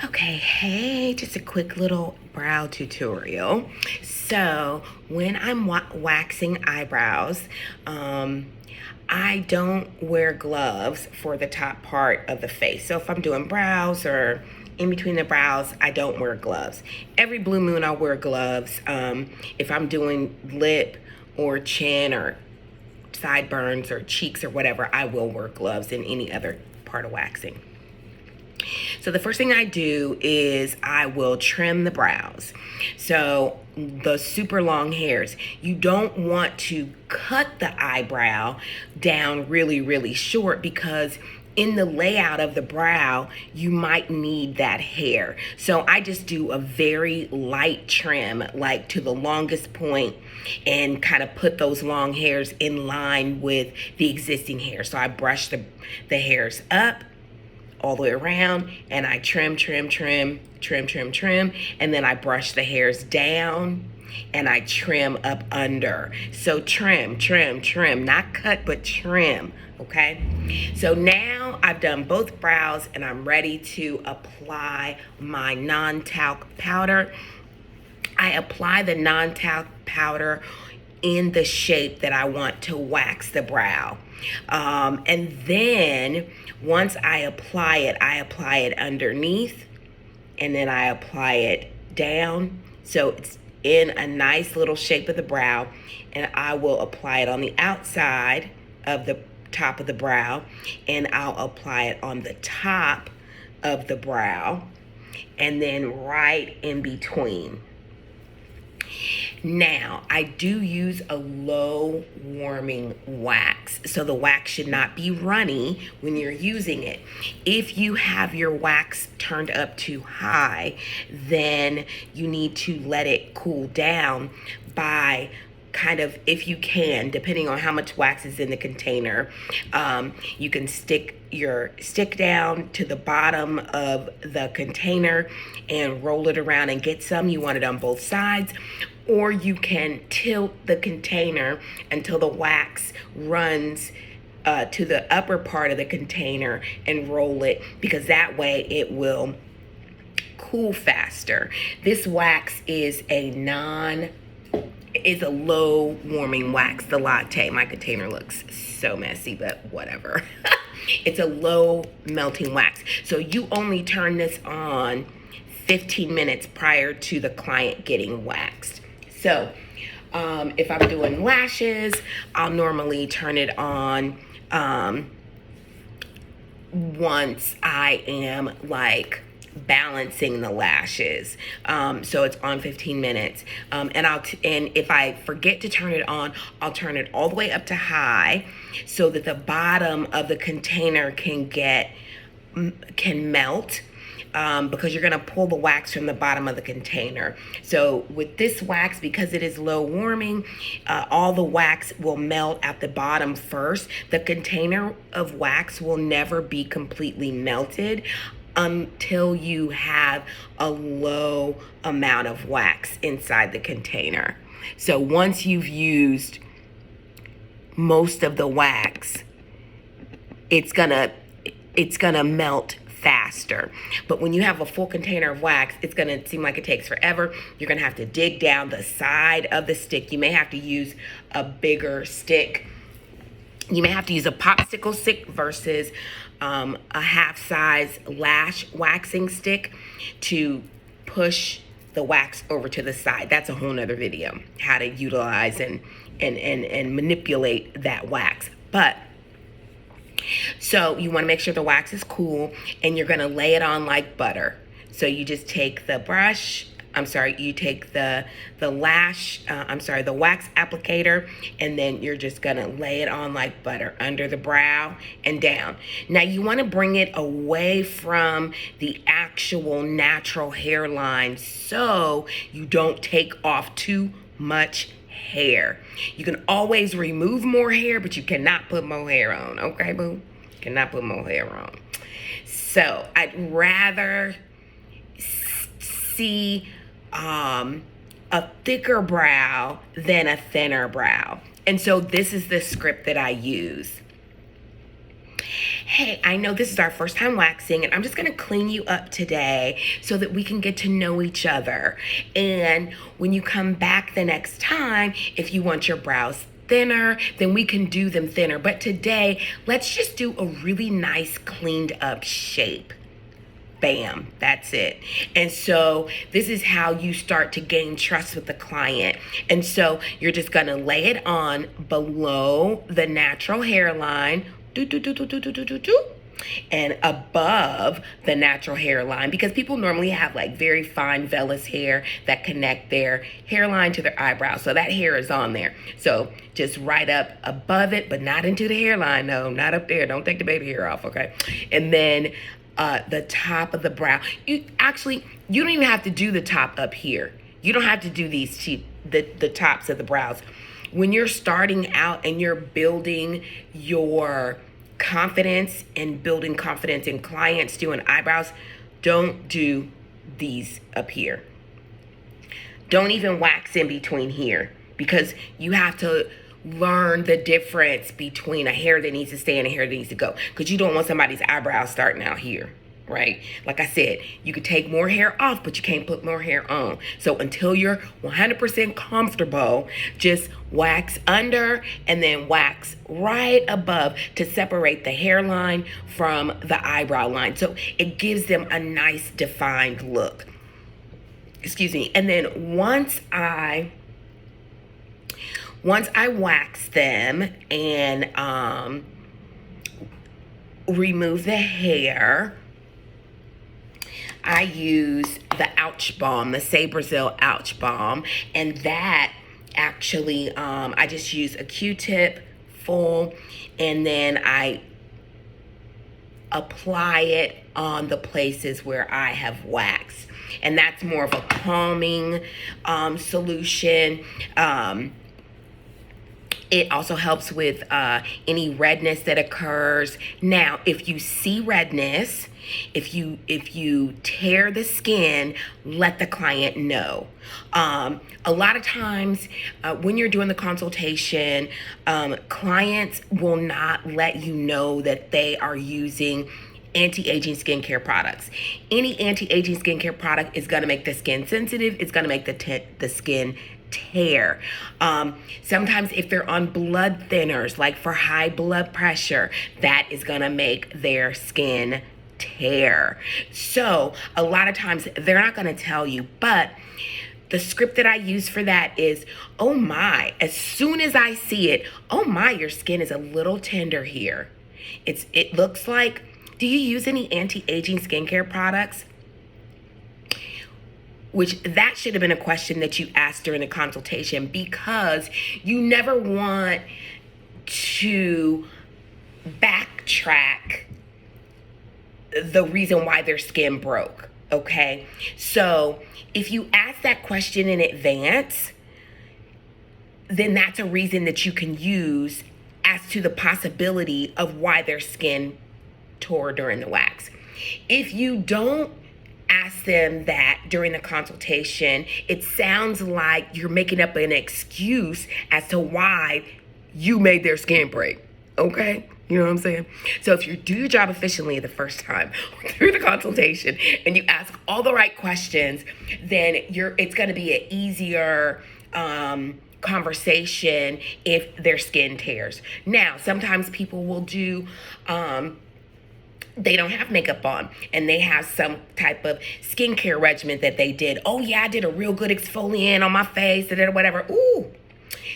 Okay, hey, just a quick little brow tutorial. So when I'm waxing eyebrows, I don't wear gloves for the top part of the face. So if I'm doing brows or in between the brows, I don't wear gloves. Every blue moon I'll wear gloves. If I'm doing lip or chin or sideburns or cheeks or whatever, I will wear gloves in any other part of waxing. So the first thing I do is I will trim the brows. So the super long hairs, you don't want to cut the eyebrow down really, really short, because in the layout of the brow, you might need that hair. So I just do a very light trim, like to the longest point, and kind of put those long hairs in line with the existing hair. So I brush the hairs up all the way around, and I trim, and then I brush the hairs down and I trim up under. So trim, not cut, but trim, okay? So now I've done both brows and I'm ready to apply my non-talc powder. I apply the non-talc powder in the shape that I want to wax the brow. And then once I apply it underneath, and then I apply it down. So it's in a nice little shape of the brow, and I will apply it on the outside of the top of the brow, and I'll apply it on the top of the brow, and then right in between. Now, I do use a low warming wax, so the wax should not be runny when you're using it. If you have your wax turned up too high, then you need to let it cool down by kind of, if you can, depending on how much wax is in the container, you can stick your stick down to the bottom of the container and roll it around and get some. You want it on both sides. Or you can tilt the container until the wax runs to the upper part of the container and roll it, because that way it will cool faster. This wax is a low warming wax, the latte. My container looks so messy, but whatever. It's a low melting wax. So you only turn this on 15 minutes prior to the client getting waxed. So if I'm doing lashes, I'll normally turn it on once I am like balancing the lashes. So it's on 15 minutes. And if I forget to turn it on, I'll turn it all the way up to high so that the bottom of the container can melt. Because you're gonna pull the wax from the bottom of the container. So with this wax, because it is low warming, all the wax will melt at the bottom first. The container of wax will never be completely melted until you have a low amount of wax inside the container. So once you've used most of the wax, it's gonna melt faster. But when you have a full container of wax, it's gonna seem like it takes forever. You're gonna have to dig down the side of the stick. You may have to use a bigger stick. You may have to use a popsicle stick versus a half-size lash waxing stick to push the wax over to the side. That's a whole nother video, how to utilize and manipulate that wax. But so you want to make sure the wax is cool, and you're going to lay it on like butter. So you just take the you take the wax applicator, and then you're just going to lay it on like butter under the brow and down. Now you want to bring it away from the actual natural hairline so you don't take off too much hair. You can always remove more hair, but you cannot put more hair on, okay, boo? Cannot put more hair on. So I'd rather see a thicker brow than a thinner brow. And so this is the script that I use. Hey, I know this is our first time waxing, and I'm just gonna clean you up today so that we can get to know each other. And when you come back the next time, if you want your brows thinner, then we can do them thinner. But today, let's just do a really nice cleaned up shape. Bam, that's it. And so this is how you start to gain trust with the client. And so you're just gonna lay it on below the natural hairline, do, do, do, do, do, do, do, do, do, and above the natural hairline, because people normally have like very fine vellus hair that connect their hairline to their eyebrows. So that hair is on there. So just right up above it, but not into the hairline. No, not up there. Don't take the baby hair off, okay? And then the top of the brow. You don't even have to do the top up here. You don't have to do these the tops of the brows. When you're starting out and you're building your confidence and building confidence in clients doing eyebrows, don't do these up here. Don't even wax in between here, because you have to learn the difference between a hair that needs to stay and a hair that needs to go, because you don't want somebody's eyebrows starting out here, right? Like I said, you could take more hair off, but you can't put more hair on. So until you're 100% comfortable, just wax under and then wax right above to separate the hairline from the eyebrow line. So it gives them a nice defined look. Excuse me. And then once I wax them and remove the hair, I use the Ouch Balm, the Shea Brazil Ouch Balm, and that actually, I just use a Q-tip full, and then I apply it on the places where I have waxed, and that's more of a calming solution. It also helps with any redness that occurs. Now, if you see redness, if you tear the skin, let the client know. A lot of times when you're doing the consultation, clients will not let you know that they are using anti-aging skincare products. Any anti-aging skincare product is going to make the skin sensitive. It's going to make the skin tear. Sometimes if they're on blood thinners, like for high blood pressure, that is going to make their skin tear. So a lot of times they're not going to tell you, but the script that I use for that is, oh my, as soon as I see it, oh my, your skin is a little tender here. It looks like, do you use any anti-aging skincare products? Which that should have been a question that you asked during the consultation, because you never want to backtrack the reason why their skin broke, okay? So if you ask that question in advance, then that's a reason that you can use as to the possibility of why their skin tore during the wax. If you don't ask them that during the consultation, it sounds like you're making up an excuse as to why you made their skin break, okay? You know what I'm saying? So if you do your job efficiently the first time through the consultation and you ask all the right questions, then it's going to be an easier conversation if their skin tears. Now, sometimes people will do they don't have makeup on and they have some type of skincare regimen that they did. Oh yeah, I did a real good exfoliant on my face, or whatever. Ooh.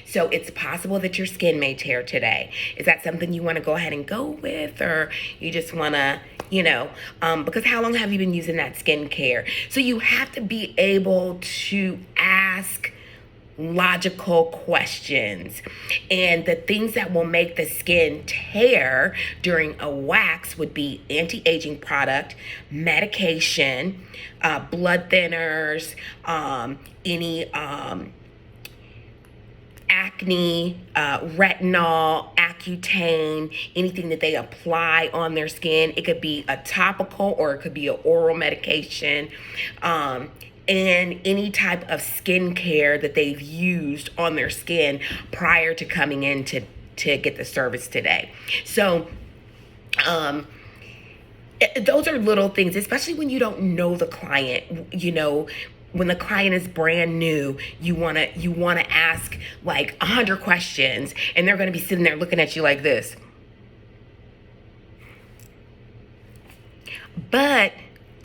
So it's possible that your skin may tear today. Is that something you want to go ahead and go with, or you just want to, because how long have you been using that skincare? So you have to be able to ask logical questions. And the things that will make the skin tear during a wax would be anti-aging product, medication, blood thinners, any acne, retinol, Accutane, anything that they apply on their skin. It could be a topical or it could be an oral medication. And any type of skincare that they've used on their skin prior to coming in to get the service today. So Um, those are little things, especially when you don't know the client. You know, when the client is brand new, you wanna ask like 100 questions, and they're gonna be sitting there looking at you like this. But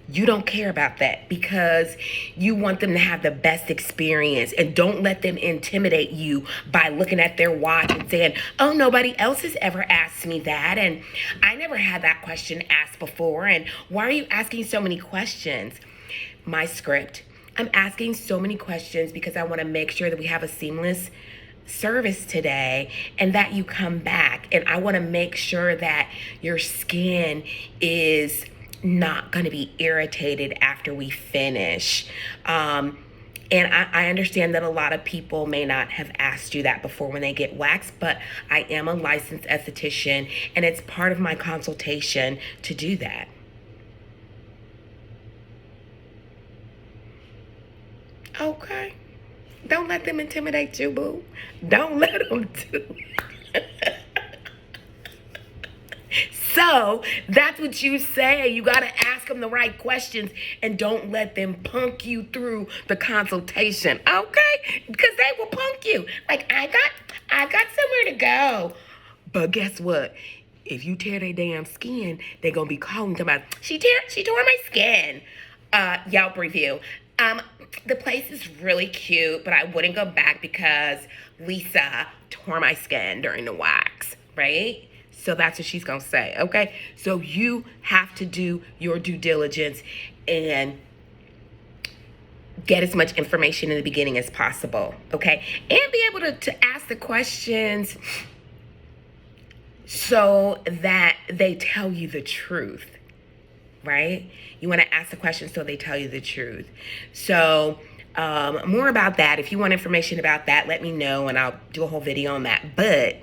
you don't care about that because you want them to have the best experience, and don't let them intimidate you by looking at their watch and saying, oh, nobody else has ever asked me that. And I never had that question asked before. And why are you asking so many questions? My script. I'm asking so many questions because I want to make sure that we have a seamless service today and that you come back. And I want to make sure that your skin is not going to be irritated after we finish. And I understand that a lot of people may not have asked you that before when they get waxed, but I am a licensed esthetician and it's part of my consultation to do that. Okay. Don't let them intimidate you, boo. Don't let them do it. So that's what you say. You got to ask them the right questions and don't let them punk you through the consultation, okay? Because they will punk you. Like, I got somewhere to go. But guess what? If you tear their damn skin, they're going to be calling about, she tore my skin. Yelp review. The place is really cute, but I wouldn't go back because Lisa tore my skin during the wax, right? So that's what she's gonna say, okay? So you have to do your due diligence and get as much information in the beginning as possible, okay? And be able to ask the questions so that they tell you the truth, right? You want to ask the questions so they tell you the truth. So more about that. If you want information about that, let me know and I'll do a whole video on that. But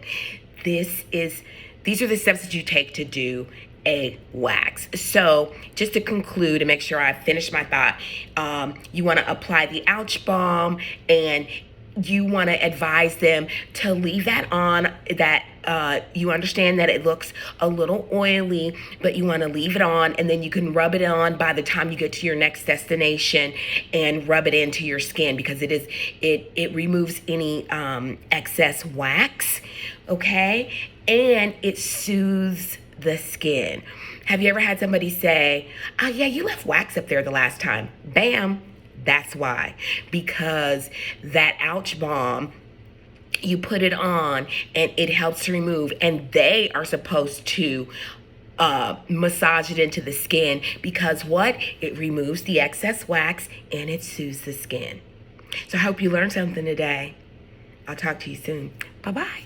these are the steps that you take to do a wax. So just to conclude and make sure I finish my thought, you want to apply the Ouch Balm, and you want to advise them to leave that on. That you understand that it looks a little oily, but you want to leave it on, and then you can rub it on by the time you get to your next destination and rub it into your skin, because it removes any excess wax, okay? And it soothes the skin. Have you ever had somebody say, oh yeah, you left wax up there the last time? Bam, that's why. Because that Ouch Balm, you put it on and it helps to remove, and they are supposed to massage it into the skin, because what? It removes the excess wax and it soothes the skin. So I hope you learned something today. I'll talk to you soon. Bye-bye.